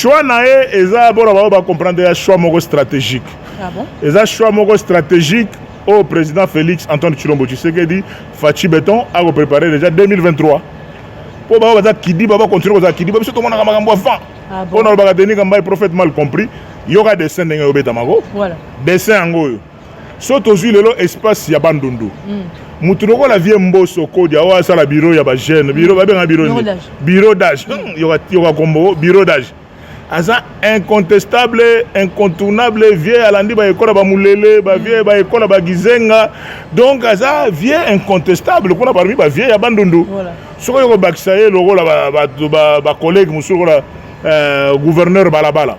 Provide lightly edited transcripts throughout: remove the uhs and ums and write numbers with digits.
choix nae eza bon ba comprendre un choix moko stratégique. Ah bon? Eza choix moko stratégique au président Félix Antoine Tshilombo Tshisekedi Fachi Béton a préparé déjà 2023. Pour ba Kidi ba continuer ko za Kidi ba biso to mona makambo avant. Ah bon? On a ba deni kamba prophète mal compris. Il y aura des scènes ndenge obeta mako. Voilà. Dessin ngoyo. Soto zui lelo espace ya bandundu. Mutu loko la vie mboso kodi awa sala bureau ya ba jeune, bureau ba benga bureau ni. Bureau d'âge. Il y aura combo bureau d'âge. Aza incontestable, incontournable vieux alandi ba école ba mulele, ba vieux ba école ba gizenga. Donc aza vieux incontestable qu'on a parmi ba vieux ya bandundu. Voilà. Soko yo baksaye loko la ba collègue musuko la gouverneur Balabala.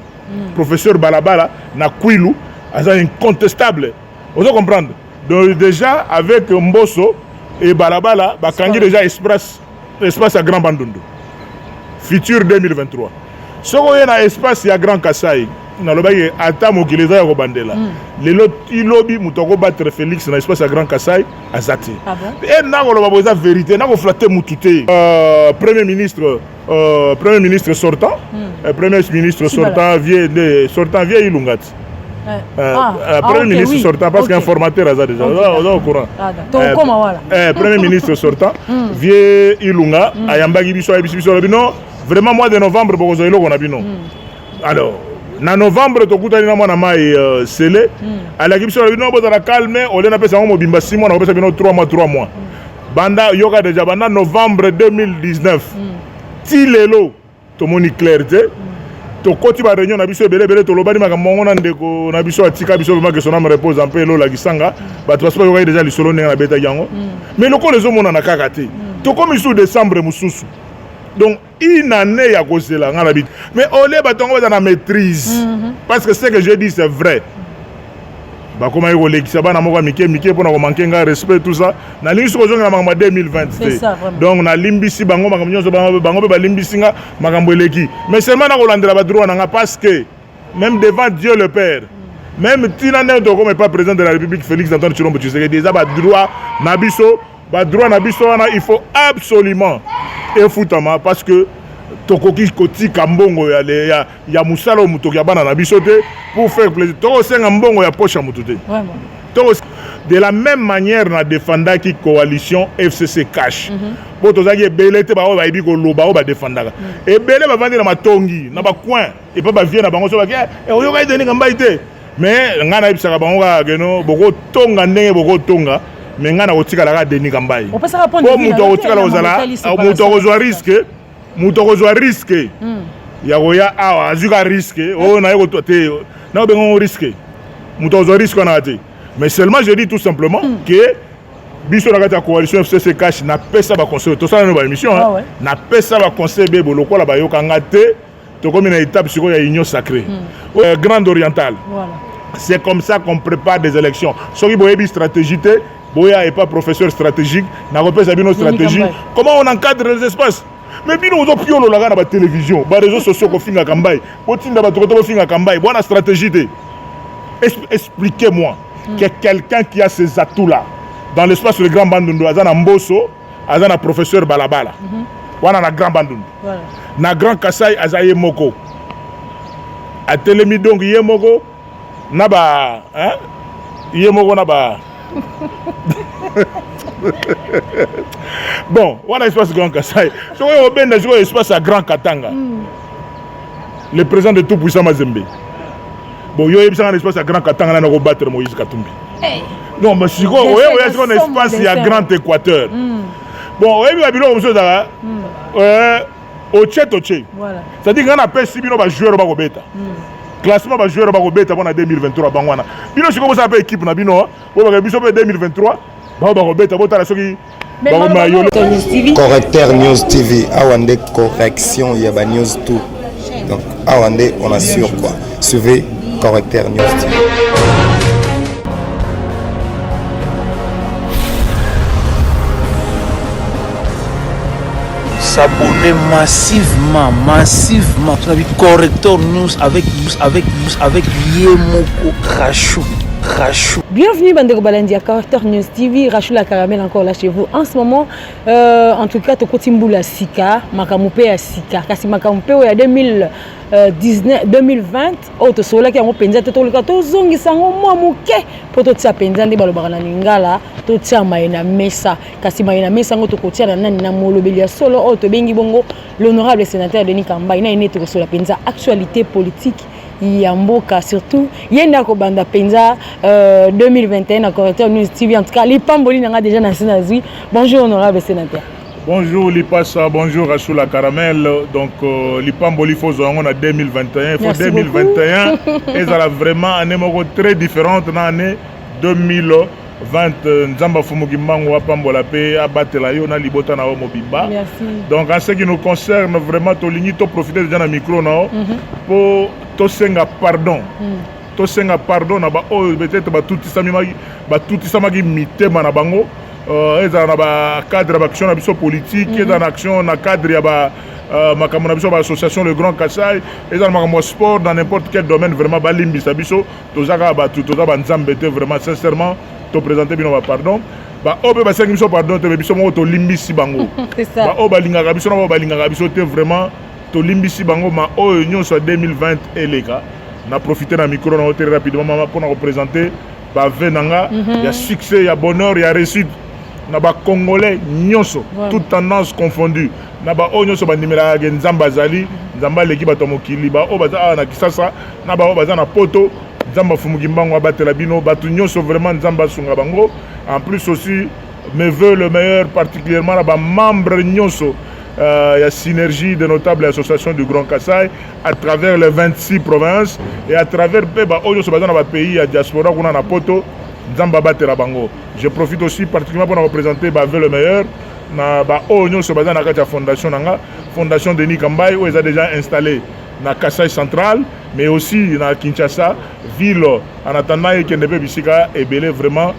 Professeur Balabala na Kwilu aza incontestable. Vous devez comprendre. Donc déjà avec Mbosso et Balabala, bakangi déjà espace à Grand Bandundu. Futur 2023. Ce qu'on a na espace à Grand Kassai, na lobaye ata mokileza ya kobandela. Lelo ilobi mutoko battre Félix na espace à Grand Kassai azati. Ah bon? Et na ko loba boza vérité, na ko flatter mutute. Premier ministre sortant, premier ministre sortant vieille Ilungati. Premier ministre sortant parce qu'un formateur a déjà au courant. Premier ministre sortant vieux Ilunga ayambaki biso biso bino vraiment mois de novembre pour que on a bino. Alors na novembre to kutani na mwana mai scellé ala biso bino bozala calme on lena pesa ngo bimba 6 mois na pesa bino 3 mois. Banda yoga déjà banda novembre 2019. Ti lelo to moni clarté. To koti ba réunion na biso belé to lobani makambo na ndeko na biso atika biso bema que son âme repose en paix lo la gisanga ba to pas yoga déjà lisolo na beta yango mais loko les hommes na kakati to comme sous décembre mususu donc une année ya kozela ngala bit mais olé ba tongo na maîtrise parce que ce que je dis c'est vrai ba comment yoko lekisa bana moko mike pour na ko manquer nga respect tout ça na lingi soko zonga makambo 2020 donc na limbisi bango makambo nyonso bango ba limbisi nga makambo eleki mais seulement na ko landela ba droit na parce que même devant Dieu le Père même tina ne to comme pas président de la République Félix Antoine Tshilombo Tshisekedi déjà ba droit na biso il faut absolument efutama parce que tokoki kotika mbongo ya musala mutoki ya bana na biso te pour faire plaisir to senga mbongo ya poche ya mutu te vraiment de la même manière na défenda ki coalition FCC cash pour tozaki ebele te ba o ba ibi ko loba o ba défendaka ebele ba vandi na matongi na ba coin et pas ba vie na bango so ba ke o yo ka ideni ngamba ite mais ngana ibisaka bango ka geno boko tonga ndenge boko tonga mais ngana otika la deni kambai o muto otika la ozala muto ozwa risque mutokozwa risque ya koya awa azuka risque o na yeko te na bengo risque mutokozwa risque na te mais seulement je dis tout simplement que biso na kata coalition FCC cash na pesa ba conseil to ça na ba émission na pesa ba conseil bebo lokola ba yokanga te to comme une étape sur la union sacrée grande orientale voilà. C'est comme ça qu'on prépare des élections soki boyebi stratégie te boya et pas professeur stratégique na repesa bino stratégie comment on encadre les espaces. Mais bino ozo piolo la na ba télévision ba réseaux sociaux ko finga kambai otinda ba tokoto finga kambai bona stratégie de expliquez-moi que quelqu'un qui a ces atouts là dans l'espace de Grand Bandundu azana Mbosso azana professeur Balabala wana na Grand Bandundu na Grand Kassai azaye moko a telemi donc yemoko na ba hein yemoko na ba bon, voilà l'espace Grand Kassai. Si on a un espace à Grand Katanga, le président de tout puissant Mazembe. Bon, il y a un espace à Grand Katanga, on va battre Moïse Katumbi. Non, mais si on a un espace à Grand Équateur. Bon, on a un espace au Tché. C'est-à-dire qu'on a appelé si on va jouer au Beta. Classement va jouer au Beta pour 2023. Bino si on a appelé équipe, on a 2023. Correcteur News TV, Awande correction, il y a news tout. Donc Awande, on assure quoi. Suivez Correcteur News TV. S'abonner massivement. Correcteur News avec Yemoko Rachou. Rachou. Bienvenue Bandeko Balandi à Caractère News TV, Rachou la caramel encore là chez vous. En ce moment, en tout cas, Tokotimbula Sika, Makamupe à Sika. Kasi Makamupe, il y a 2020, auto sola qui a mon penza, tout le cas, tout zongi sango, moi mouké, pour tout ça penza, les balobara ningala, tout ça maïna mesa. Kasi maïna mesa, on tokotia na nani na molobelia solo, auto bengi bongo, l'honorable sénateur Denis Kamba, il a une étoile sur la penza, actualité politique. Yamboka surtout yenda ko banda penza 2021 à Caractère News TV. En tout cas les pamboli nanga déjà na Sinazi. Bonjour honorable sénateur. Bonjour Lipassa, bonjour Rachou la caramel. Donc Lipamboli faut on a 2021, faut 2021 et ça a vraiment un numéro très différente dans l'année 2020. Nzamba Fumugimango Pambola pe abatela yo na libota na mobimba. Merci. Donc en ce qui nous concerne vraiment to ligni to profiter déjà na micro na pour to senga pardon. To senga pardon na ba o peut-être ba tout ça magi mitema na bango. Eza na ba cadre d'action na biso politique, eza na action na cadre ya ba makambo na biso ba association le Grand Kassai, eza na makambo sport dans n'importe quel domaine vraiment ba limbisa biso tozaka ba tout toza ba nzambete vraiment sincèrement to présenter bino ba pardon. Ba obe ba sengi biso pardon te biso mo to limbisi bango. C'est ça. Ba oba lingaka biso na ba lingaka biso te vraiment to limbisi bango ma o union soit 2020 eleka. Na profiter na micro na très rapidement mama pour na représenter ba venanga ya succès, ya bonheur, ya réussite. Na ba congolais nyonso toute tendance confondue na ba o nyonso ba nimera ga nzamba zali nzamba leki bato mokili ba o baza na kisasa na ba o baza na poto nzamba fumugimbango abatela bino bato nyonso vraiment nzamba sunga bango. En plus aussi mes vœux le meilleur particulièrement na ba membre nyonso y a synergie de notables associations du Grand Kassai à travers les 26 provinces et à travers ba o nyonso baza na ba pays ya diaspora kuna na poto Nzamba batela bango. Je profite aussi particulièrement pour représenter Bavé le meilleur na ba onyo so baza na kati ya fondation nanga fondation Denis Kambai où ils ont déjà installé na Kassai central mais aussi na Kinshasa ville en attendant que ne peut bisika et belé vraiment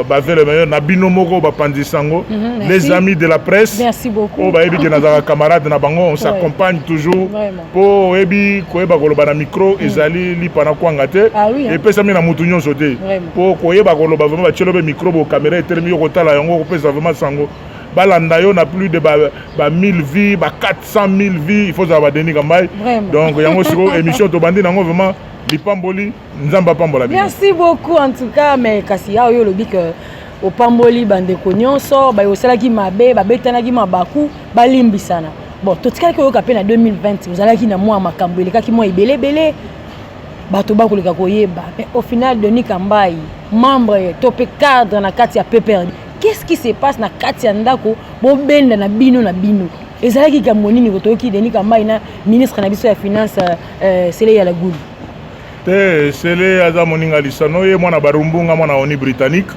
Bavé le meilleur na binomoko ba pandisango les amis de la presse. Merci beaucoup. Oh ba ebi que na camarades na bango on s'accompagne toujours pour ebi ko eba koloba na micro ezali li pana kwanga te et puis ça na mutu nyonso te pour ko eba koloba vraiment ba tshelo be micro bo caméra etelemi ko tala yango ko pesa vraiment sango balanda yo na plus de ba 1000 vies ba 400 000 vies il faut ça ba Denis Kambai donc yango siko émission to bandi nango vraiment Lipamboli nzamba pambola. Merci beaucoup en tout cas mais kasi ya yo lobi que au pamboli bandeko nyonso ba yosalaki mabe ba betanaki mabaku balimbisana. Bon totikali ko yoka pe na 2020 vous allaki na moi makambo elekaki moi ibele bato ba koleka koyeba mais au final Denis Kambai membre topé cadre na kati ya PPR. Qu'est-ce qui se passe na kati ya ndako bo benda na bino ezalaki kamonini ko toki Denis Kambai na ministre na biso ya finance Sele ya la Gouli. Sele aza moninga lisano ye mwana barumbunga mwana oni britannique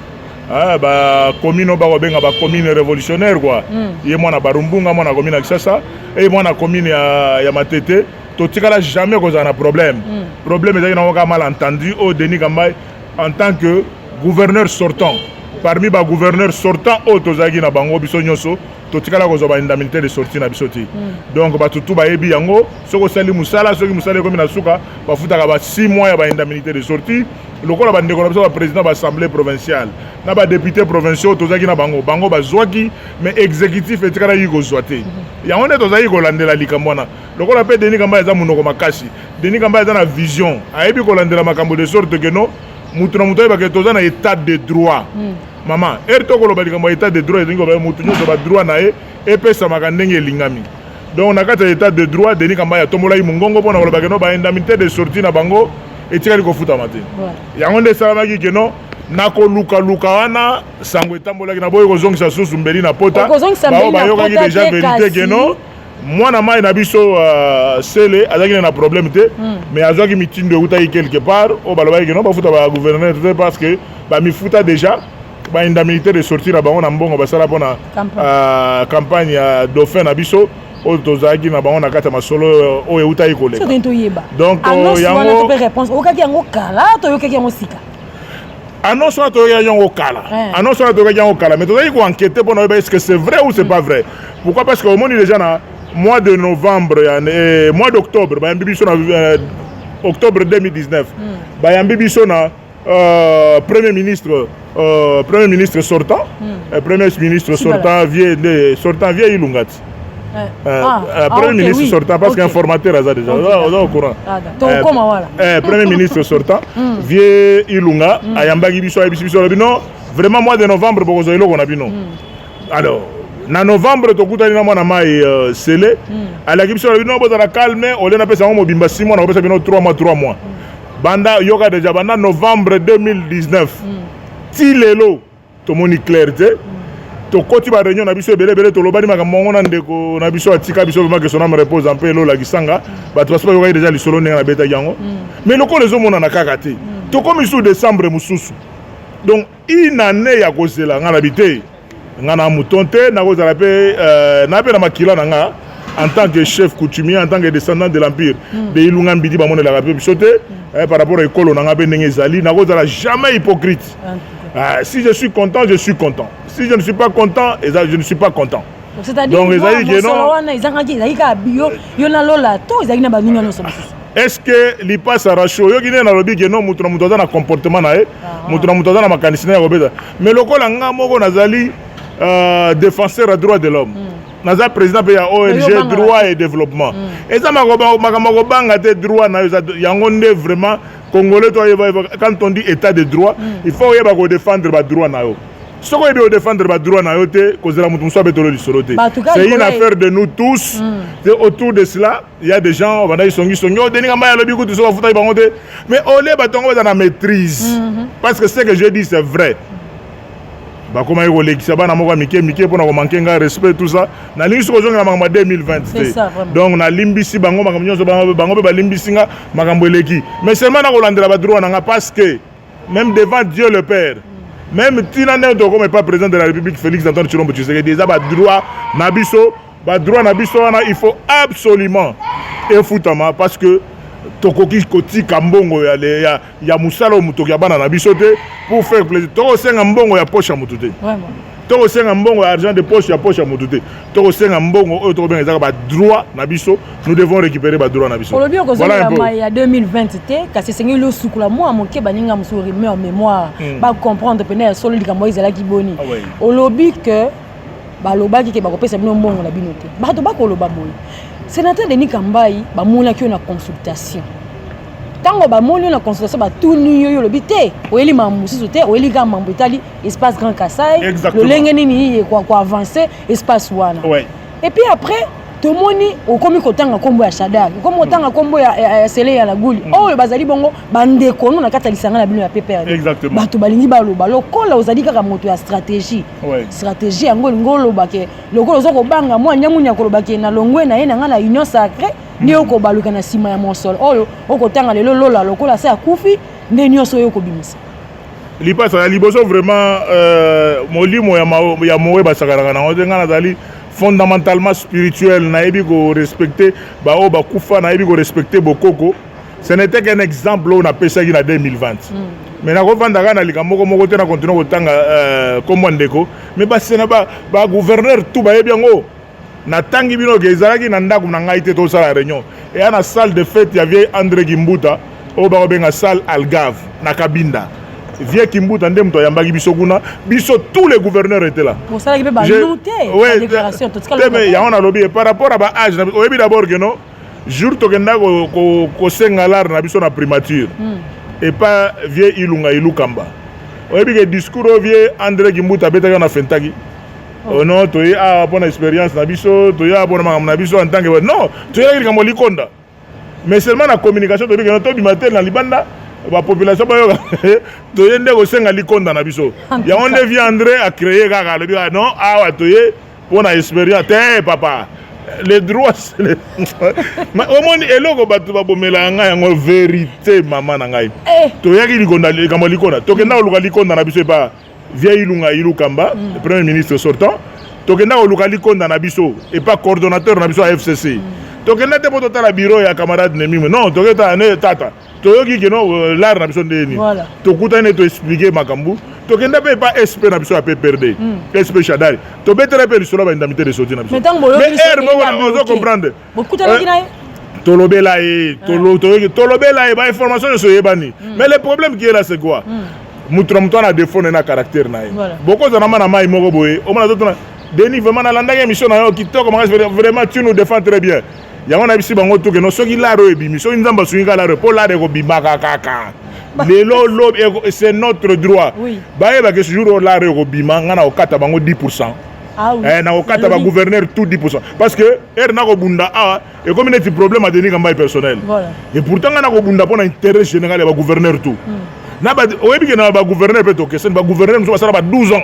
ba commune ba benga ba commune révolutionnaire quoi ye mwana barumbunga mwana commune Kisasa et mwana commune ya Matete to tikala jamais cause na problème ezali na ka mal entendu au Denis Kambai en tant que gouverneur sortant parmi ba gouverneurs sortants au tozaki na bango biso nyonso to tikala cause ba indemnité de sortie na bisoti donc ba tutu ba yebi yango soko sali musala soki musala comme na suka ba futaka ba 6 mois ya ba indemnité de sortie lokola ba ndeko na biso ba président ba assemblée provinciale na ba député provinciaux tozaki na bango ba zwaki mais exécutif etikala yiko zwate yango ne tozaki ko landela likambona lokola pe Denis Kambai za munoko makasi Denis Kambai za na vision ayebi ko landela makambo de sorte que no mutu na mutu ba ke toza na état de droit maman erto ko loba likambo état de droit ezingo ba mutu nyoso ba droit na e pesa makandenge lingami donc na kati état de droit Denis Kambai atombola mungongo pona ko loba ke no ba indemnité de sortie na bango etikali ko futa mate yango nde salamaki ke no nako luka wana sango etambolaki na boyo kozongisa susu mbeli na pota ba yokaki déjà vérité ke no mwana mai na biso Sele azaki na problème te mais azaki mitindo utaki quelque part o balobaki ke no ba futa ba gouverneur te parce que ba mi futa déjà ba indemnité de sortir na bango na mbongo basala pona campagne ya dauphin na biso o tozaki na bango na kata masolo o eutaki koleka donc yango réponse okaki yango kala to yokaki yango sika annonce na toyokaki yango kala annonce na toyokaki yango kala mais tozaki ko enquêter pour est-ce que c'est vrai ou c'est pas vrai pourquoi parce que au monde déjà na mois de novembre mois d'octobre bayambi biso na octobre 2019 bayambi biso na premier ministre sortant, premier ministre sortant vient Ilungat. Premier ministre sortant parce qu'un formateur a déjà au courant. Premier ministre sortant vient Ilunga ayambagi biso non vraiment mois de novembre pour que on a bino. Alors en novembre to kutani na mwana mai scellé à la biso bino bozala calme on a pesa mo bimba 6 mois on a pesa bino 3 mois. Banda yoga déjà banda novembre 2019 ti lelo to moni clarté to koti ba réunion na biso belé to lobani makambo ngona ndeko na biso atika biso vraiment que son âme repose en paix lo la kisanga ba to pas yoga déjà lisolo na beta yango mais loko les hommes na kakate to comme sous décembre mususu donc une année ya kozela ngana bité ngana mutonte na kozala pe na pe na makila na nga en tant que chef coutumier, en tant que descendant de l'Empire, de Ilunga Mbidi, par rapport à l'école, on a jamais hypocrite. Si je suis content, je suis content. Si je ne suis pas content, je ne suis pas content. C'est-à-dire est-ce que l'IPA s'arrache? Il y a un comportement, mais le col défenseur des droits de l'homme. Naza président de l'ONG droit et développement. Et ça m'a des droits vraiment congolais quand on dit état de droit, il faut défendre les droits ce qu'on veut défendre les droits c'est une affaire de nous tous. Autour de cela, il y a des gens mais on est dans la maîtrise parce que ce que je dis c'est vrai. Comment il y a respect tout ça na lingi soko zonga makamba 2020 donc na limbisi bango makambo nyonso bango ba limbisi nga makambo eleki mais seulement na kolandela ba droit nanga parce que même devant Dieu le Père même tina ndo comme pas président de la République Félix Antoine Tshilombo Tshisekedi déjà ba droit na biso il faut absolument efutama parce que tokoki kotika mbongo ya musala mutoki ya bana na biso te pour faire plaisir toko senga mbongo ya poche ya mutu te vraiment toko senga mbongo ya argent de poche ya mutu te toko senga mbongo oyo toko benga ba droit na biso nous devons récupérer ba droit na biso olobi ko zonga mai ya 2020 te kasi sengi lo sukula moi moke baninga musuri mais en mémoire ba comprendre pena solo likambo ezala ki boni olobi que balobaki ke bakopesa bino mbongo na bino te bato bakoloba boye sénateur Denis Kambai bamonaki na consultation tango bamoni na consultation batuni yo lobi te oyeli mamususu te oyeli ka mambo etali espace Grand Kasai le lenge nini kwa avancer espace wana et puis après tomoni okomi kotanga kombo ya Shadak comme otanga kombo ya Sele ya Laguli oyo bazali bongo bandeko no na kata lisanga na bino ya PPR bato balingi baloba lokola ozali kaka moto ya stratégie stratégie yango ngolo bake lokola zoko banga mwa nyamunya koloba ke na longwe na ye na ngana union sacrée ni oko baluka na sima ya monsol oyo okotanga lelo lola lokola sa kufi nde nyonso yo kobimisa lipasa ya liboso vraiment molimo ya mowe basakana na ngana zali fondamentalement spirituel naïbi ko respecter ba o ba kufa naïbi ko respecter bokoko ce n'était qu'un exemple on a pêché en 2020 mais na ko vandaka na likambo moko te na continuer ko tanga comme ndeko mais ba sena ba gouverneur tout ba yebiango na tangi bino ke ezalaki na ndako na ngai te to sala réunion et na salle de fête ya vie André Kimbuta o ba benga salle Algave na Kabinda vieux Kimbuta ndem to yambaki biso kuna biso tous les gouverneurs étaient là pour ça qui peut ba noter la déclaration tout ça mais ya on a lobby par rapport à ba âge au début d'abord que non jour to kenda ko sengalar na biso na primature et pas vieux Ilukamba au début que discours vieux André Kimbuta betaka na fentaki non to ya bonne expérience na biso to ya bonne na biso en tant que non to ya likambo likonda mais seulement la communication to bika to bimatel na libanda la population to yende ko senga likonda na biso ya on devient André a créé kaka le bien non awa to ye pour na expérience te papa les droits mais au moins eloko batu ba bomela nga yango vérité maman na ngai to yaki likonda likambo likonda to kenda oluka likonda na biso pa via Ilukamba le premier ministre sortant to kenda oluka likonda na biso et pas coordonnateur na biso à FCC to kenda te poto la bureau ya camarade Nemime non to keta ne tata toyoki que non l'art na biso ndeni to kutane to expliquer makambu to kenda pe pas SP na biso a PPRD SP Shadari to betere pe lisolo ba indemnité de sortie na biso mais on comprendre tolobela e tolobela e ba information so yebani. Mais le problème qui est là c'est quoi? Mutra a défaut na caractère na. Beaucoup de na mai moko boye. O mana d'autres Denis vraiment na landa émission na yo qui to comment vraiment tu nous défends très bien. Yango na bisi bango to que no soki la ro ebimi so nzamba swinga la ro po la de ko bimaka kaka. C'est notre droit. Ba eba que ce jour la ro ko bima ngana okata bango 10%. Ah oui. Na okata ba gouverneur tout 10%. Parce que na ko bunda et comme il y a des problèmes à Denis Kamba personnel. Voilà. Et pourtant ngana ko bunda pour l'intérêt général de ba gouverneur tout. Na ba oyebi que na ba gouverneur peut to que c'est ba gouverneur so ça ba 12 ans.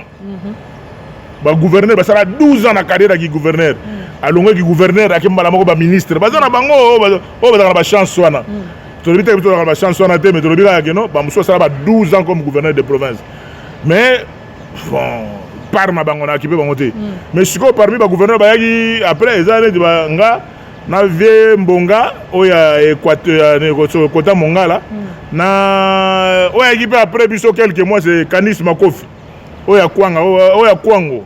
Ba gouverneur ba ça 12 ans na carrière qui gouverneur. Alongo qui gouverneur akembala moko ba ministre. Ba na bango o ba ba chance wana. To lebita que to ba chance wana te mais to lebita que non ba muso ça ba 12 ans comme gouverneur de province. Mais bon parma bango na occupé bango te. Mais siko parmi ba gouverneur ba yaki après ezane de ba nga na vie mbonga oya Équateur kota mongala na oya équipe après biso quelques mois c'est Canis Makofi oya kwanga oya kwango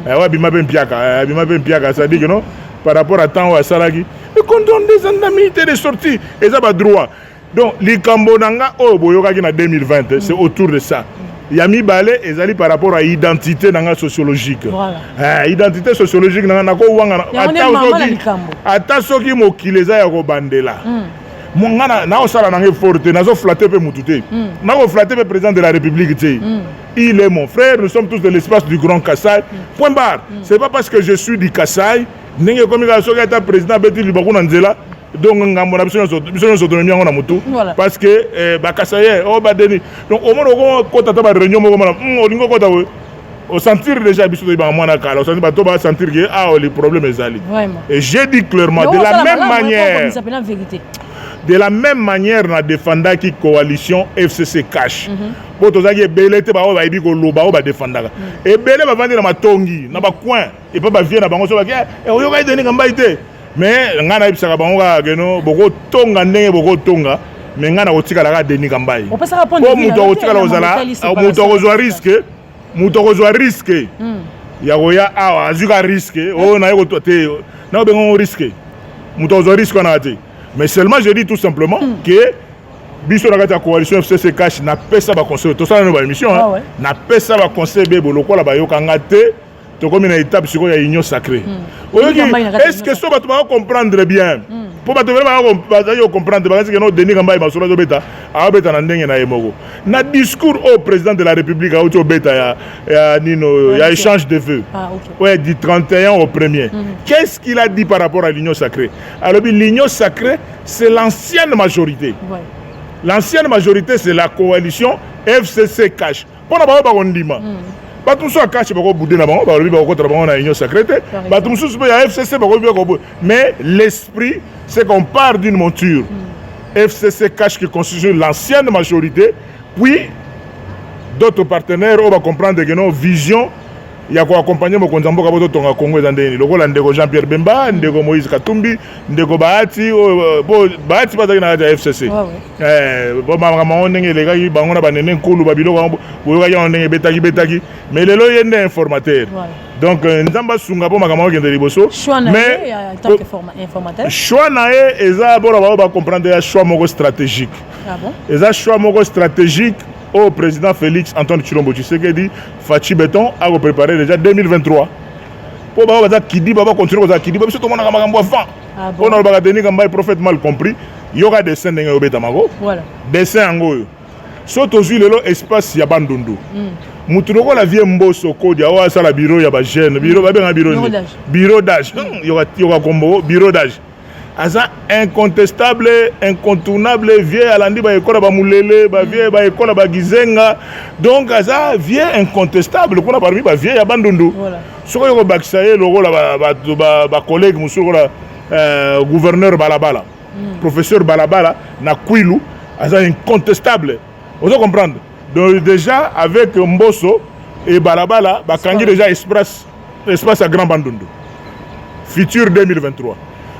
oya bima mpiaka ça dit que non par rapport à temps oya salaki et quand on des indemnités de sortie et ça ba droit donc likambo nanga oyo boyokaki na 2020 c'est autour de ça. Yami balé ezali par rapport à identité nanga sociologique. Voilà. Identité sociologique nanga ko wanga ata soki mokili eza ya ko bandela. Mongana na osala nanga forte nazo flatter pe mutute. Na ko flatter pe président de la République té. Il est mon frère, nous sommes tous de l'espace du Grand Kassai. Point barre. C'est pas parce que je suis du Kassai, nenge comme il a soki ata président beti libako na nzela. Donc ngambo na biso autonomie ngona mutu parce que bakasaye o badeni donc au moins on kota ta ba réunion moko mala olingo kota au sentir déjà biso ba mwana kala au sentir ba to ba sentir que les problèmes ezali et j'ai dit clairement de la même manière de la même manière na défenda qui coalition FCC cash pour tozaki belete ba o ba ibi ko loba o ba défendaka et belé ba vendre na matongi na ba coin et pas ba vie na bango so ba ke o yo ka deni ngamba ite. Mais ngana ibisaka bango ka geno boko tonga ndenge boko tonga mais ngana kotikala ka Denis Kambai on peut ça répondre muto kotikala ozala muto kozwa risque ya koya awa azuka risque o na yeko te na bengo risque muto kozwa risque na te mais seulement je dis tout simplement que biso na kata coalition FCC cash na pesa ba conseil to ça na ba émission na pesa ba conseil bebo lokola ba yokanga te. To comme une étape sur la union sacrée. Est-ce que ça va comprendre bien? Pour vraiment comprendre parce que nous Denis Kamba et Masolo beta a beta na ndenge na emogo. Na discours au président de la République a auto beta ya nino ya échange de vœux. Ouais, du 31 au 1er. Qu'est-ce qu'il a dit par rapport à l'union sacrée? Alors l'union sacrée, c'est l'ancienne majorité. L'ancienne majorité, c'est la coalition FCC cash. Pour na ba ondima. Batum so akache bako boudé na bango ba lobi bako tra bango na union sacrée batum so ya FCC bako bako mais l'esprit c'est qu'on part d'une monture FCC cache qui constitue l'ancienne majorité puis d'autres partenaires on va comprendre que nos vision il y a quoi accompagner mon konzambo ka boto tonga Congo ezandeni lokola ndeko Jean-Pierre Bemba ndeko Moïse Katumbi ndeko Bahati Bahati bazaki na FCC bon mama ndenge les gars bango na banene nkulu babilo boyoka ya ndenge betaki mais lelo yende informateur donc nzamba sunga po makamako kende liboso mais en tant qu'informateur choix nae eza bora ba comprendre ya choix moko stratégique eza choix moko stratégique au président Félix Antoine Tshilombo Tshisekedi Fachi Béton a préparé déjà 2023 pour ba kidi ba continuer ko za kidi ba biso to mona makambo avant on a ba Denis Kamba prophète mal compris yoka dessin ndenge obeta mako voilà dessin ngoyo so tozui lelo espace ya bandundu mutu loko la vie mboso kodi awa sala bureau ya ba jeune bureau ba benga bureau d'âge yoka kombo bureau d'âge aza incontestable incontournable vieux alandi ba ekola ba mulele ba vieux ba ekola ba gizenga donc aza vieux incontestable kuna parmi ba vieux ya bandundu voilà soko yoko baksaye loko la ba collègue musuko la gouverneur Balabala professeur Balabala na Kwilu aza incontestable on doit comprendre donc déjà avec Mboso et Balabala ba kangi déjà espace à Grand Bandundu futur 2023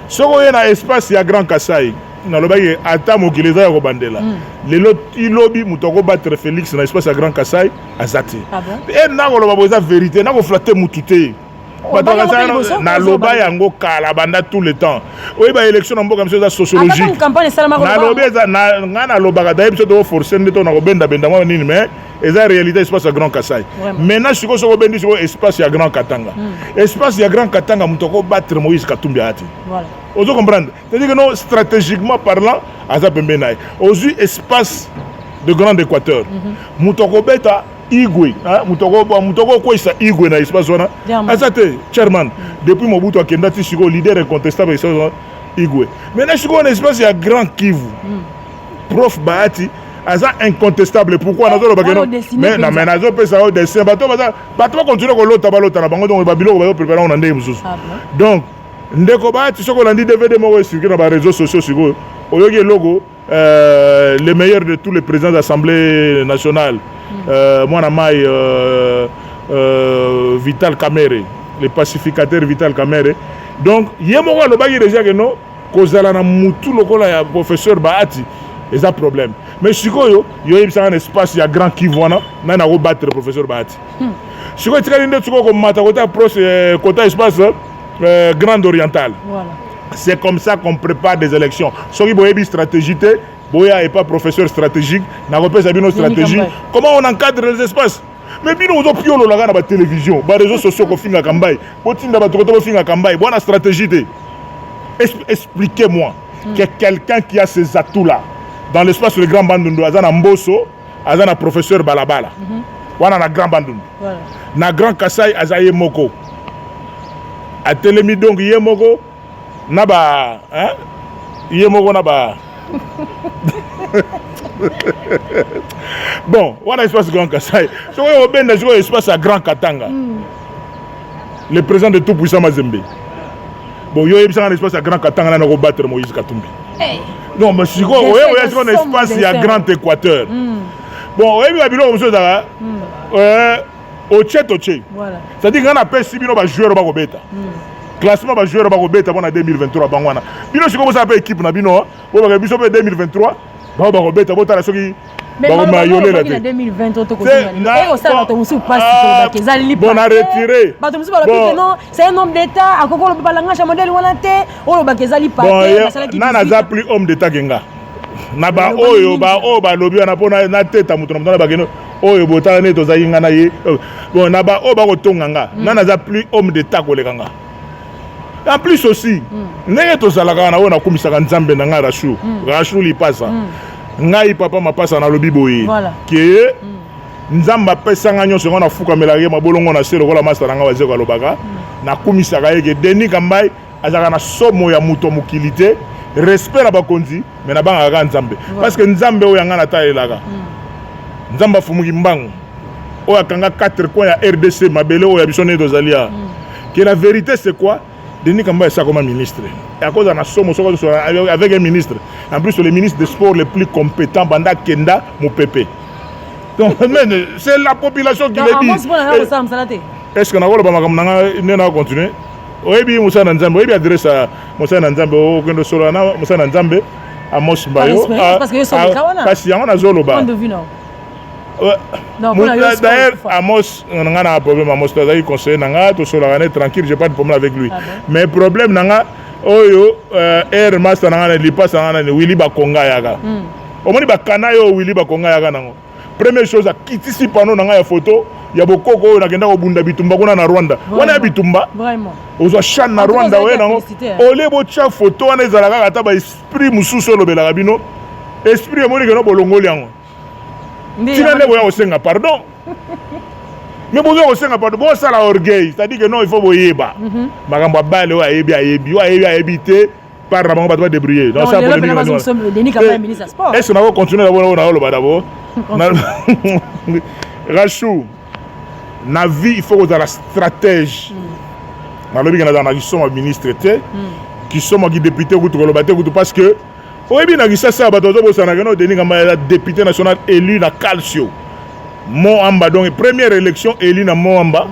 soko yena espace ya Grand Kassai na lobaki ata mokileza ya kobandela lelo ilobi mutoko battre Félix na espace ya Grand Kassai azati et na ko loba boza vérité na ko flatter mutute na loba yango kala banda tout le temps oyi ba élection na mboka mso za sociologique na loba eza nga na loba da biso to forcer ndeto na ko benda mwa nini mais eza réalité espace ya Grand Kasai maintenant siko soko bendi siko espace ya Grand Katanga espace ya Grand Katanga mutoko battre Moïse Katumbi ati voilà ozo comprendre c'est-à-dire que non stratégiquement parlant aza pembe nae ozu espace de Grand Équateur mutoko beta Igwe, mutoko quoi ça Igwe na espace wana. Azate chairman depuis Mobutu akenda ti siko leader incontestable ça Igwe. Maintenant siko na espace ya Grand Kivu. Prof Bahati aza incontestable pourquoi nazo bakeno mais na menazo pesa au dessin bato continuer ko lota na bango donc babilo ba préparer on ndé mususu. Donc ndeko Bahati soko landi DVD mo circuler na ba réseaux sociaux siko oyoki logo les meilleurs de tous les présidents d'Assemblée nationale. Moi, Vital Kamere, le pacificateur Vital Kamere. Donc, il y a déjà que non, kozala na mutu lokola ya professeur Bahati, ils ont problème. Mais si il y a un espace, il y a grand qui voit na battre le professeur Bahati. Si vous avez comme matagota côté espace Grand Oriental. Voilà. C'est comme ça qu'on prépare des élections. Si vous avez une stratégie, Boya n'est pas professeur stratégique, n'a pas une stratégie. Comment on encadre les espaces? Mais bien nous avons la télévision, les réseaux sociaux qui font Kambay, bonne stratégie. Expliquez-moi que quelqu'un qui a ces atouts-là dans l'espace de Grand Bandundu, Azana Mboso, Azana professeur Balabala, Wana na Grand Bandundu, na Grand Kasai, Azaye Moko, à Télémidong Yemoko, Naba, hein? Yemoko Naba. Bon, voilà l'espace Grand Kasai. Si on a un espace à Grand Katanga, le président de tout puissant Mazembe. Bon, il y a un espace à Grand Katanga, on va battre Moïse Katumbi. Non, mais si on a un espace à Grand Équateur. Bon, il y a un espace au Tché. C'est-à-dire qu'on appelle si on a un joueur au Beta. Classement va jouer au Beta pour 2023 bangwana. Bino siko ça peut équipe na bino, bo ba biso 2023, ba ba Beta bota la soki ba ma yolé la 2023 to ko na. Et ça va to musu passe ko ba kezali bon a retiré. Ba to musu ba la non, c'est un homme d'état akoko lo ba langa cha modèle wana te, o lo ba kezali pa te, na na za plus homme d'état genga. Na ba oyo ba lobi na pona na teta mutu na ba keno. Oyo bota ne to za yinga na ye. Bon na ba o ba ko tonganga. Na na za plus homme d'état ko lekanga. En plus aussi, n'est to salaka na ona kumisaka nzambe na nga Rachou. Rachou li passa. Ngai papa ma passa na lobi boye. Ke nzamba pesa nga nyonso ngona fuka melage mabolongo na selo kola master nga wazeko alobaka. Na kumisaka yeke Denis Kambai azaka na somo ya muto mukilité, respect na bakonzi, mais na banga ka nzambe. Parce que nzambe oyo nga na taelaka. Nzamba fumuki mbangu. Oya kanga 4 coins ya RDC mabele oya bisone dozalia. Que la vérité c'est quoi? Denis Kamba est ça comme ministre. Et à cause de la somme, avec un ministre. En plus, le ministre des Sports le plus compétent, Banda Kenda, mon pépé. Donc, c'est la population qui le dit. Est-ce qu'on a continué? Oui, Moussa Nanzambe, oui, adresse à Moussa Nanzambe, au Kendo Solana, Moussa Nanzambe, à Mos Mbayo. Parce que c'est un Zoloba. D'ailleurs, Amos, on a un problème. Amos, tu as conseillé, tranquille, je n'ai pas de problème avec lui. Mais le problème, Oyo, Air Master, il passe à Willy Bakonga Yaga. Au moins, il Willy Bakonga Yaga. Première chose, quitter si panneau dans la photo, il y a beaucoup de gens qui ont Bunda Bitumba na Rwanda. On a Bitumba. Vraiment. On a chan na Rwanda. On a beau chan photo, on a des esprit moussou sur le Belagabino. Esprit est mort que nous bolongo liango. Tu n'as pas au Sénat, pardon. Mais vous avez au Sénat, pardon. Bon, ça la orgueil. C'est-à-dire que non, il faut vous y aller. Magamba balle ou à habiter par la banque de débrouiller. Donc ça pour le Denis Kamba ministre des Sports. Est-ce qu'on va continuer d'abord Rachou, na vie il faut que la stratège. Na lobi kana na qui sont ministre qui sont député parce que oui, bien, ça, Denis Kamba est député national élu dans Calcio. Moamba, donc, première élection élu dans Moamba.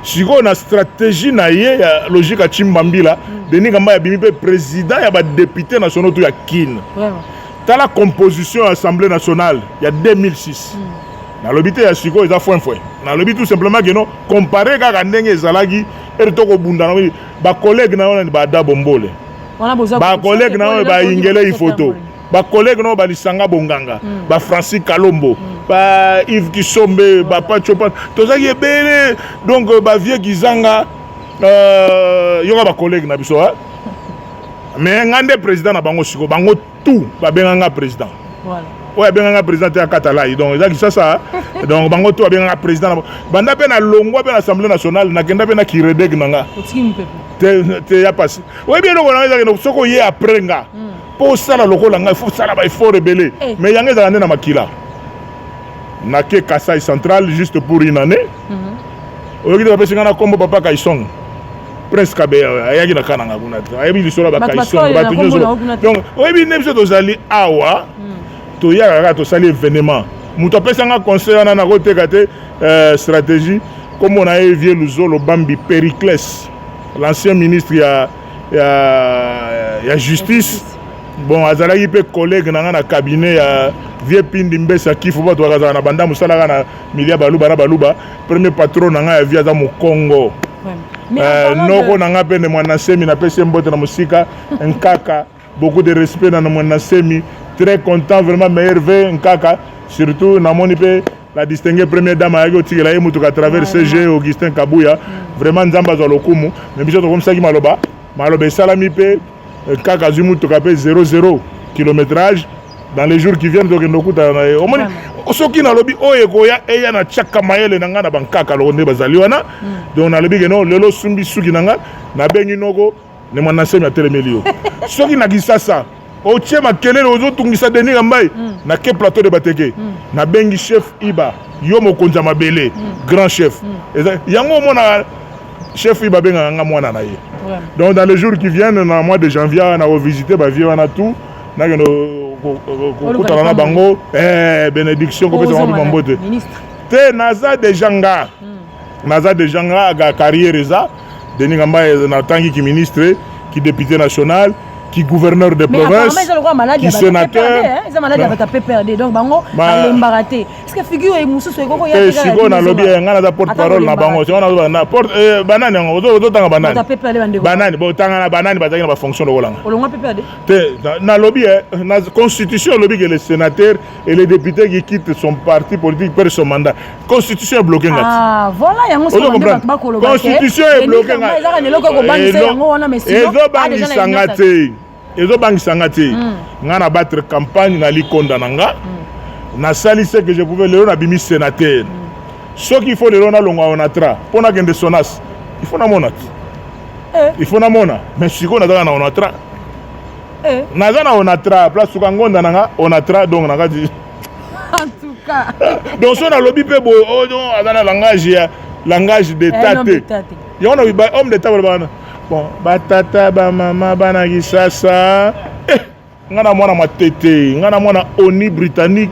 Si on a stratégie, la logique à Chimbambila, Denis Kamba est président, il y a député national tout à Kin. Dans la composition de l'Assemblée nationale, il y a 2006. Dans l'obité, il y a Siko, il y a Fouin. Dans l'obité, tout simplement, comparé à Ndenge Zalagi, eritoko bundana ba collègue na wana ba da bombole ba collègue na wana ba ingele photo ba collègue na ba lisanga bonganga ba Francis Kalombo ba Yves Kisombe ba Pachopa tozaki ebele donc ba vieux Gizanga yoka ba collègue na biso ha mais ngande président na bango siko bango tout ba benganga président voilà ouais benganga président ya Katalai donc ezaki ça donc bango tout ba benganga président banda pe na longwa pe na assemblée nationale na kenda pe na kiredek nanga te ya passé ouais bien loko na ezaki no soko ye après nga po sala lokola nga faut sala ba il faut rebeller mais yanga ezaka na makila na ke Kasai central juste pour une année oyoki ba pesinga na kombo papa Kaisong Prince Kabea ayaki na kananga kuna ayebi lisolo ba Kaisong ba tunyoso donc oyebi nemso tozali awa to yaka to sali événement muto apesanga conseil wana na koteka te stratégie comme on a évié Luzolo Bambi Pericles l'ancien ministre ya justice bon azalaki pe collègue nanga na cabinet ya vieux Pindi Mbesa kifu bato bakazala na banda musala na milia baluba na baluba premier patron nanga ya via za mu Congo noko nanga pe ne mwana semi na pese mbote na musika nkaka beaucoup de respect na mwana semi très content vraiment meilleur vœu nkaka surtout na moni pe la distinguée première dame ayaki otikela ye mutuka à travers CG Augustin Kabuya vraiment nzamba za lokumu mais biso to comme ça ki maloba esalami pe kaka zui mutuka pe 00 kilométrage dans les jours qui viennent donc nokuta na omoni soki na lobi oyekoya eya na chaka mayele nanga na bankaka londe bazali wana donc na lobi keno lelo sumbi suki nanga na bengi noko ne mwana semi atelemeli yo soki na kisasa o chema kelele ozo tungisa Denis Ngambai na ke plateau de Bateke na bengi chef Iba yo mokonza mabele grand chef yango mona chef Iba benga nga mwana na ye donc dans les jours qui viennent na mois de janvier on a revisité ba vie wana tout na keno kokutana na bango bénédiction ko pesa mambote te naza de janga ga carrière eza Denis Ngambai na tangi ki ministre qui député national qui gouverneur de province, qui sénateur. Ils ont maladie avec ta PPRD, donc bango l'embaraté. Est-ce que figure et moussou soit quoi y a? Si on a lobby, on a porte-parole na bango. Si on a na porte banane, on doit tanga banane. Ta PPRD bande. Banane, bon tanga na banane, bazaki na fonction de Hollande. On a PPRD. Na lobby, na constitution lobby que les sénateurs et les députés qui quittent son parti politique perdent son mandat. Constitution est bloquée. Ah voilà, y a un son constitution est bloquée. Ezo bangisanga te nga na battre campagne na likonda nanga na sali ce que je pouvais le na bimi sénateur ce qu'il faut le na longa onatra pona kende sonas il faut na monat il faut na mona mais siko na na onatra na za na onatra place sukangonda nanga onatra donc nanga di en tout cas donc so na lobby pe bo o donc azana langage d'état yo na homme d'état bana bon batata ba mama bana kisasa ngana mwana matete ngana mwana oni britannique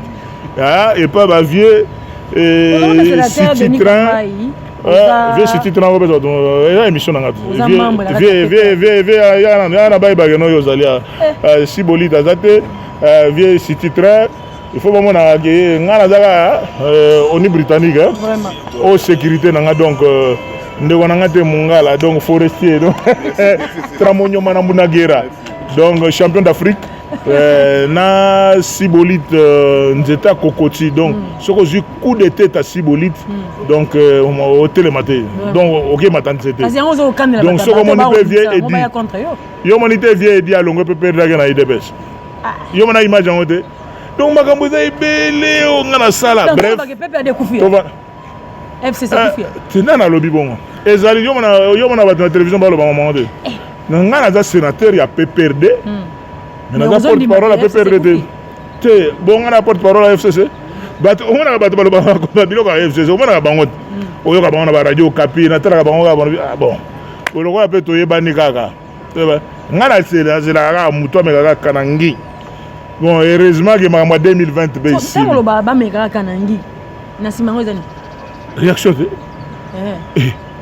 et pas ba vieux Cititran vieux Cititran ko bezo donc émission nanga vieux yana ba ba no yozalia Sibolit azate vieux Cititran il faut vraiment na ngana zaka oni britannique vraiment au sécurité nanga donc ndeko nanga te mungala donc forestier donc tramonyo mana munagera donc champion d'Afrique na Sibolit nzeta kokoti donc soko ju coup de tête à Sibolit donc au télématé donc OK matante c'était donc soko moni pe vieux Edi yo moni te vieux Edi alongo pe perdre na IDPS yo mona image en hote donc makambo za ibele o ngana sala bref FCC kufia tina na lobby bongo ezali yo mona ba na télévision ba lo ba maman de ngana za sénateur ya PPRD mais na porte-parole à PPRD te bon ngana porte-parole à FCC bat on na ba lo ba bilo ka FCC on na bango oyo ka bango na ba radio Kapi na tala ka bango ka bon o lo ko pe to yebani kaka ngana c'est la muto me kaka kanangi bon heureusement que ma 2020 be ici so ba me kaka kanangi na simango ezani réaction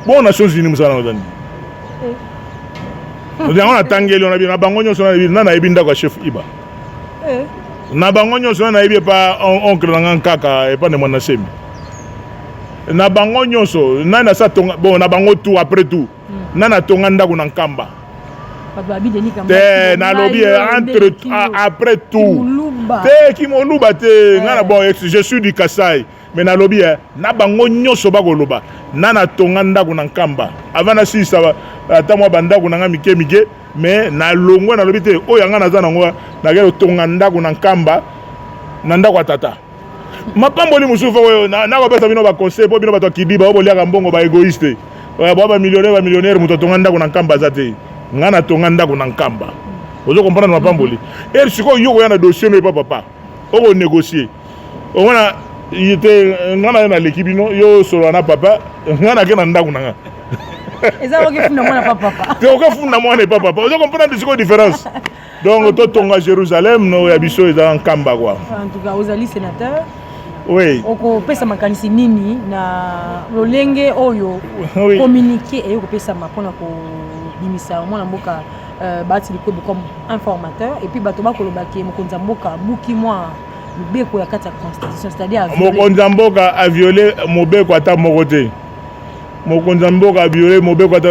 bon Nations Unies musala ngani on a tangeli on a bien bango nyonso na ebinda kwa chef Iba na bango nyonso na ebi pa oncle nanga kaka e pa ne mwana semi na bango nyonso nana sa tonga bon na bango tout après tout nana tonga ndako na nkamba te na lobby entre après tout te kimoluba te ngana bon je suis du Kasai mais na lobby na bango nyonso bakoloba nana tonga ndako na nkamba avant na sisa ata mwa bandako na nga mike mike mais na longwa na lobby te oyo nga naza nango na gelo tonga ndako na nkamba na ndako atata mapamboli musufu oyo na ko pesa bino ba conseil po bino bato kibiba oboliaka mbongo ba égoïste ba millionnaire muto tonga ndako na nkamba zate ngana tonga ndako na nkamba ozo comprendre mapamboli et siko yo yana dossier no papa oko négocier ona yite ngana na l'équipe no yo solo na papa ngana ke na ndako na nga eza oke funda mwana papa te oke funda mwana papa ozo comprendre siko différence donc to tonga Jérusalem no ya biso eza nkamba quoi en tout cas ozali sénateur oui oko pesa makanisi nini na lolenge oyo communiquer et oko pesa mapona ko bimisa mwana mboka bati likobe comme informateur et puis bato bakolobaki mokonza mboka buki mwa mobeko ya kati ya constitution c'est-à-dire mokonza mboka a violé mobeko ata moko te mokonza mboka a violé mobeko ata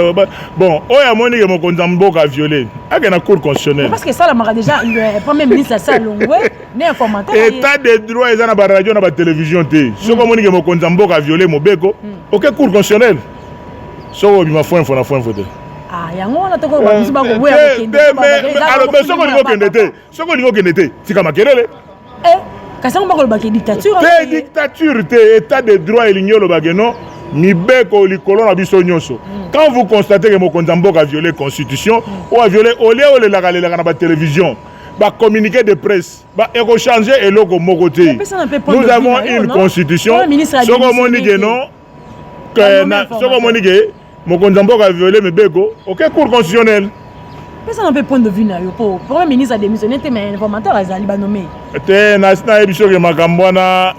bon oya moni ke mokonza mboka a violé ake na cour constitutionnelle parce que ça la mara déjà le premier ministre ça longwe né informateur état de droit eza na ba radio na ba télévision te soko moni ke mokonza mboka a violé mobeko OK cour constitutionnelle soko bima fo info na fo info te yango wana toko ba biso ba ko weya kende alors mais soko lingo kende te soko lingo kende te tika makelele kasi ngo bakolo ba dictature te dictature te état de droit elignolo ba geno mibeko likolo na biso nyonso quand vous constatez que mokonza mboka a violé constitution ou a violé olé la na ba télévision ba communiqué de presse ba échanger eloko moko te nous avons une constitution soko moni geno que na soko moni ge mokonza mboka a violé mibeko OK cour constitutionnelle personne n'a pas point de vue na yo pour premier ministre a démissionné mais informateur azali ba nommé te na ebiso ke makambo na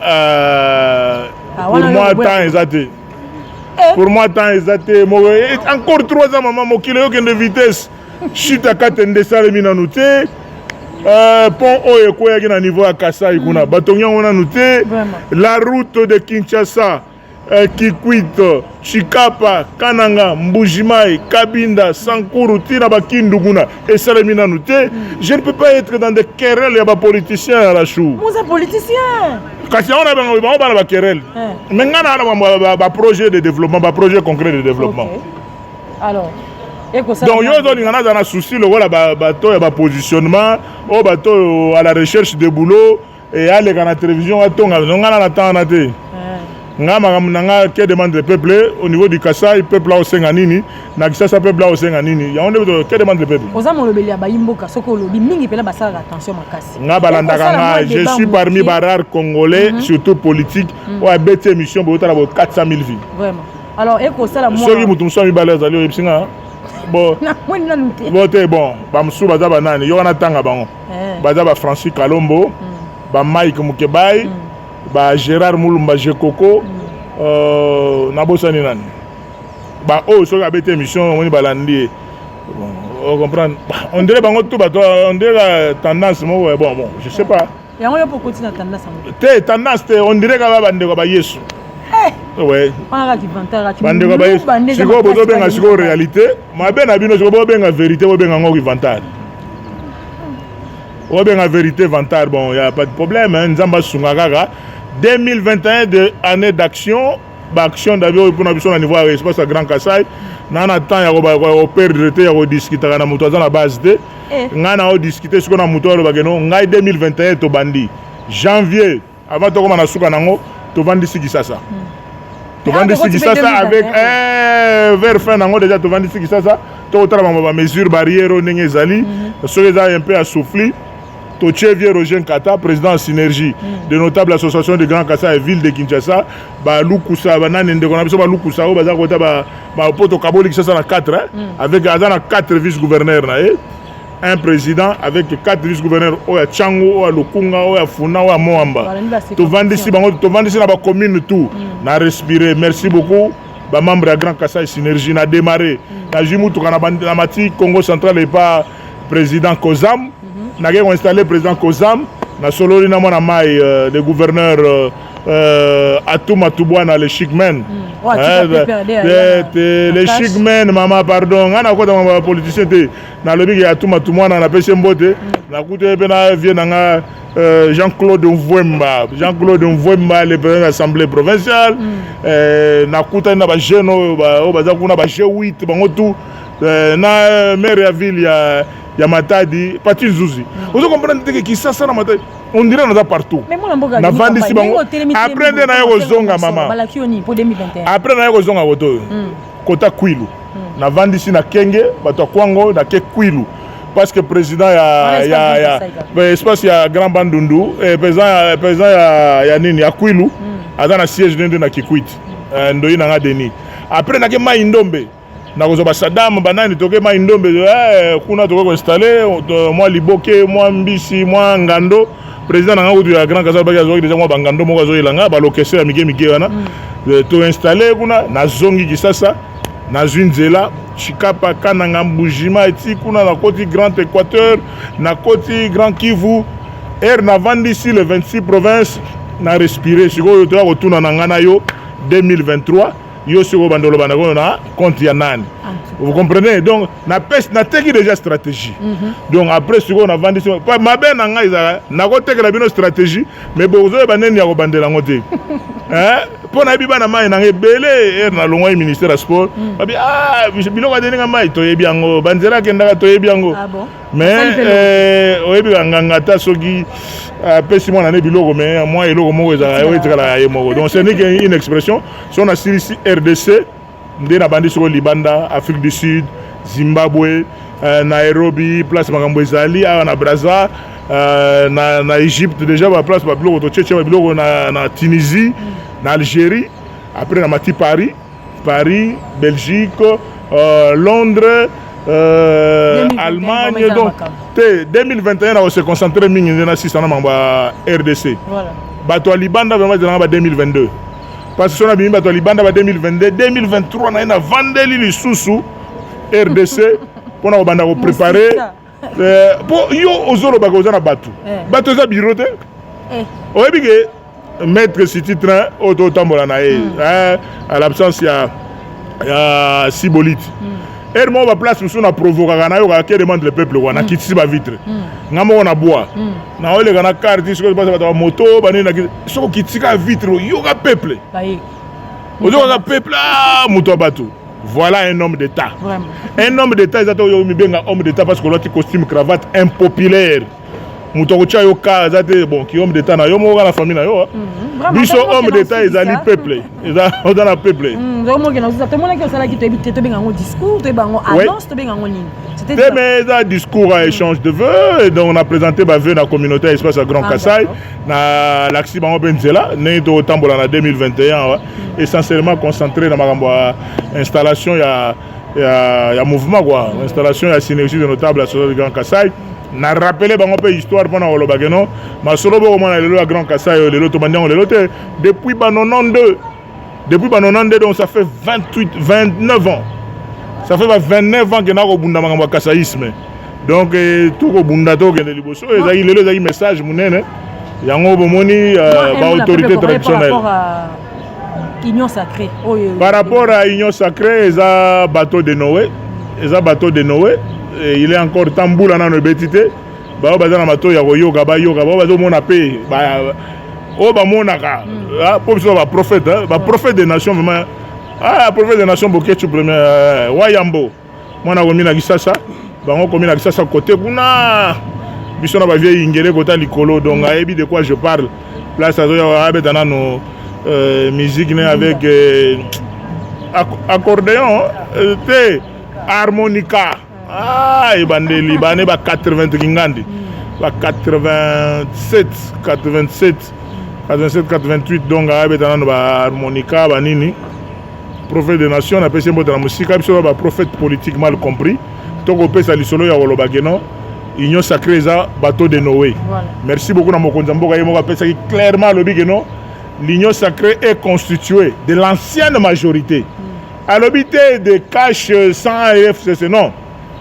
pour moi temps exact pour moi temps exact encore 3 ans maman mokile yo kende vitesse chute à 4 ndesale mina nuté pont oyo koyaki na niveau ya Kasai kuna batongia wana nuté la route de Kinshasa Kikwit, Chikapa, Kananga, Mbujimai, Kabinda, Sankuru, Tina Bakinduguna et Salemina Nouté, je ne peux pas être dans des querelles, il y a des politiciens à la chou. Vous êtes politicien. Quand on a des querelles, mais on a un projet de développement, un projet concret de développement. Okay. Alors, donc, il y a un souci, le bateau, il y a un positionnement, au bateau à la recherche de boulot, et à la télévision, on a un temps. Nga que demande le peuple au niveau du Kasai peuple là au Senganini na kisasa peuple là au Senganini ya on que demande le peuple ozamo lobeli ya bayimboka soko lobi mingi pela basala attention makasi nga balandaka nga je suis parmi barrares congolais surtout politique ou a bête émission bota la 400 000 vies vraiment alors eko sala moi soki mutu mso mi baleza lio epsinga bon bon bamsu baza banani yo wana tanga bango baza ba Francis Kalombo ba Mike Mukebai ba Gérard Moulumba Jekoko nabosani nani ba so ka bete émission on balandi on comprend on dirait bango tout bato on dirait tendance mo bon je sais pas yango yo pour continuer tendance te tendance te on dirait ka bande ko ba Yesu ouais on a qui vantara qui bande ko ba Yesu siko bozo benga siko réalité ma ben na bino siko bo benga vérité bo benga ngo ki vantara o benga vérité vantara bon y a pas de problème hein nzamba sungaka 2021 de année d'action, action d'avion pour na niveau espace à Grand Kasai. Nana temps ya ko perdre te ya ko discuter na muto za na base de. Ngana o discuter siko na muto lo bageno ngai 2021 to bandi. Janvier avant to koma na suka nango to vandi siki sasa. To vandi siki sasa avec vers fin nango déjà to vandi siki sasa to tra ba mesure barrière ndenge zali. So les a un peu assoufflé. Tochevier Roger Nkata, président en synergie de notable association de Grand Kasai et ville de Kinshasa, ba Lukusa, ba nane ndeko na biso ba Lukusa, ba za kota ba poto kaboli Kinshasa na 4 avec azana 4 vice-gouverneurs na un président avec 4 vice-gouverneurs oya Chango, oya Lukunga, oya Funa, oya Moamba. To vandisi bango, to vandisi na ba commune tout. Na respirer. Merci beaucoup. Ba membre de Grand Kasai synergie na démarré. Na jimu to kana na mati Congo central et pas président Kozam. Nous avons installé le président Kozam, nous avons installé le gouverneur Atuma Tubwana, les chic men. Les chic men, maman, pardon. On a quoi dans ma politicien? Dans le big Atuma Tubwana, on a pêché mbote. On a coûté Jean-Claude Mvouemba. Jean-Claude Mvouemba, le président de l'Assemblée provinciale. On a coûté un jeune, on a G8, na maire ya ville ya Matadi, Patrice Zouzi. Vous comprenez que ça ça na Matadi. On dirait qu'on est partout. Na vandi si bango. Après na yo zonga mama. Après na yo zonga woto. Kota Kwilu. Na vandi si na Kenge, bato Kwango na ke Kwilu. Parce que président ya espace ya Grand Bandundu, président ya nini ya Kwilu, ada na siège nende na Kikwit. Ndoyi na Deni. Après na ke Maindombe. Na kozoba Saddam banani toke Maindombe kuna toke ko installer moi Liboke, moi Mbisi, moi Ngando. Président nanga utu ya Grand Kasai baki azoki déjà moi bangando moko azoki langa ba lokese ya mike wana to installer kuna na zongi kisasa na Zunzela Chikapa Kananga Mbujima eti kuna na koti Grand Équateur na koti Grand Kivu na vandi ici le 26 provinces na respirer siko to ya kotuna na ngana yo 2023 yo siko bandolo banako na compte ya nani. Vous comprenez? Donc, na pêche, na teki déjà stratégie. Donc, après, si on a vendu, pas ma belle n'a na côté que la bonne stratégie, mais bon, vous avez banné à vendre la moitié. Hein? Pour na biba na mai na belé, na longo ministère des sports. Bilo va donner na mai to yebi ango, banzera kenda to yebi ango. Ah bon? Mais oyebi nganga ta soki pêche moi na ne bilo mais moi et logo mo za yo itala yemo. Donc, ce n'est qu'une expression. Si on a ici RDC ndé na bandi soko Libanda, Afrique du Sud, Zimbabwe, Nairobi, place makambo ezali na Brazza, na Égypte déjà ba place ba biloko to tchétché ba biloko na Tunisie, na Algérie, après na mati Paris, Belgique, Londres, Allemagne. Donc 2021 on se concentrer mingi na 600 na RDC. Voilà. Bato Libanda vraiment dans 2022. Parce que si on a bien battu Libanda en 2022, 2023, on a vendu les sous RDC pour nous préparer. Pour yo ozoro bagozana batu. Batu za birote. Oyebi que maître City train auto tambola na à l'absence ya Sibolite. Moi va place sur na provoquer na yo ka demande le peuple wana kitisi ba vitre. Ngamo na bois. Na ole kana carte sur ba moto bani na soko kitika vitre yo ka peuple. Ozo ka peuple moto batu. Voilà un homme d'État. Vraiment. Un homme d'État, ils ont mis bien un homme d'État parce que l'autre costume cravate impopulaire. Moutoucha yoka, bon, qui homme d'État na yo mo la famille na yo. Biso homme d'État, ils allaient peuple. Ils ont dans la peuple. Vraiment que nous tout le monde qui ça là qui te bite te bien en discours, te bien en annonce, te bien en ligne. C'était mais un discours à échange de vœux et donc on a présenté ba vœux dans la communauté espace à Grand Kassai na l'accident Benzela, né au Tambola en 2021 essentiellement concentré dans ma installation il y a mouvement quoi, installation il y a synergie de notables à de Grand Kassai. Na rappelé bango pe histoire pendant le bageno ma solo bo mo na le Grand Kassai le to bandian le lote depuis 92 donc ça fait 29 ans. Ça fait 29 ans que na ko bunda mangamba kassaïsme. Donc tout ko bunda to ke le liboso ezali le ezali message munene yango bomoni ba autorité traditionnelle. Union sacrée. Par rapport à Union sacrée, ils ont bateau de Noé. Il est encore tamboula dans le bétité. Bah on va dans bateau ya yoga ba bazo mona pe ba monaka. Pour ça ba prophète des nations vraiment. Prophète des nations boketu premier Wayambo. Mona ko mina kisasa. Bango ko mina kisasa côté kuna. Biso na ba vieille ingere kota likolo donc ayebi de quoi je parle. Place azo ya betana no musique avec accordéon, harmonica. Et bandeli, bané ba 80 kingandi, ba 87, 88 donc avec un harmonica, banini. Prophète des nations, on appelle ça la musique, un prophète politique mal compris. Donc on peut ça l'isolo ya wolobageno. Union sacrée ça bateau de Noé. Merci beaucoup na mokonzambo ka yemo appelle ça clairement le bigeno. L'Union sacrée est constituée de l'ancienne majorité. À l'obité de cash sans FCC, non.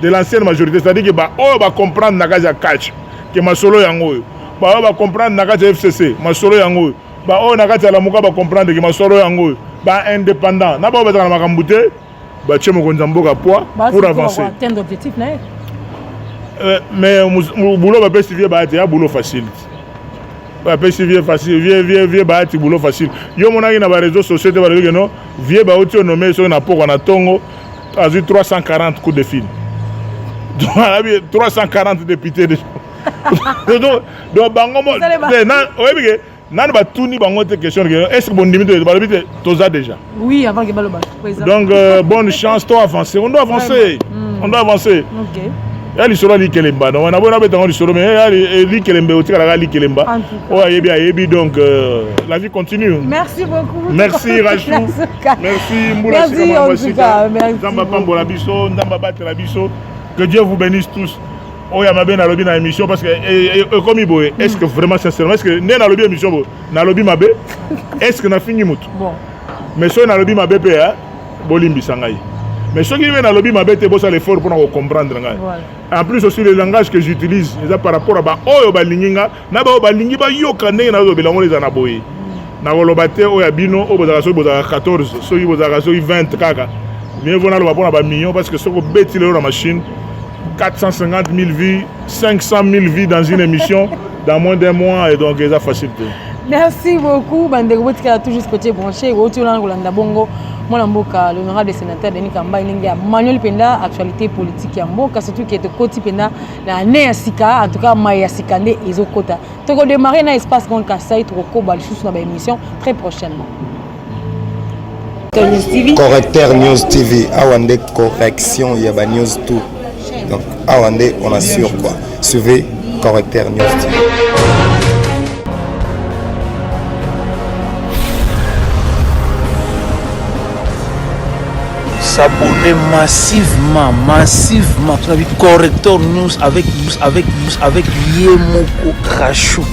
De l'ancienne majorité, c'est-à-dire que on va comprendre Nagaja cash, que ma solo yango. On va comprendre Nagaja FCC, ma solo yango. ba o na kati ya lamuka ba comprendre que masolo yango ba indépendant na ba ba na makambo te ba tche mokonzi mboka poids pour avancer atteindre objectif na mais boulot ba pesi vie ba ya boulot facile ba pesi vie facile vie ba ti boulot facile yo monaki na ba réseaux sociaux te ba que non vie ba oti nommé so na poko na tongo a 340 coups de fil. Donc 340 députés de donc bango mo nan ba tuni bango te question est-ce que bon limite ba limite toza déjà. Oui, avant que baloba président. Donc bonne chance toi avancer. On doit avancer. On doit avancer. OK. Ya li solo li kelemba non na bona betango li solo mais ya li kelembe otikala li kelemba. Oh yebi donc la vie continue. Merci beaucoup. Merci Rachou. Merci Mboula Sikama. Merci. Ndamba pambola biso, ndamba batela biso. Que Dieu vous bénisse tous. Oh ya mabe na lobi na émission parce que comme iboé est-ce que vraiment sincèrement est-ce que né na lobi émission na lobi mabe est-ce que na fini mutu. Bon. Mais so na lobi mabe pe hein bolimbi sangai. Mais ceux qui viennent à lobby m'a bête bossa l'effort pour nous comprendre. Voilà. En plus aussi le langage que j'utilise, par rapport à ba oyo balinginga, na ba balingi ba yoka ndenge na zo bilango les anaboyi. Na rolobate oya bino o bozaka so bozaka 14, so yi bozaka so 20 kaka. Mieux vaut na lo ba million parce que soko beti le la machine 450 000 vies, 500 000 vies dans une émission dans moins d'un mois et donc ça facilite. Merci beaucoup Bandeko Botika tout juste côté branché au tournant Rolanda Bongo. Mon mboka l'honorable sénateur Denis Kamba Ilinga Manuel Penda actualité politique ya mboka surtout qui est côté Penda na né sika en tout cas Maya Sikande ezokota to ko démarrer na espace Grand Kassai to ko bal chou na ba émission très prochainement. Correcteur News TV awande correction ya ba news tout. Donc awande on assure quoi. Suivez Correcteur News TV. S'abonner massivement Correcteur News avec Yemoko Rachou.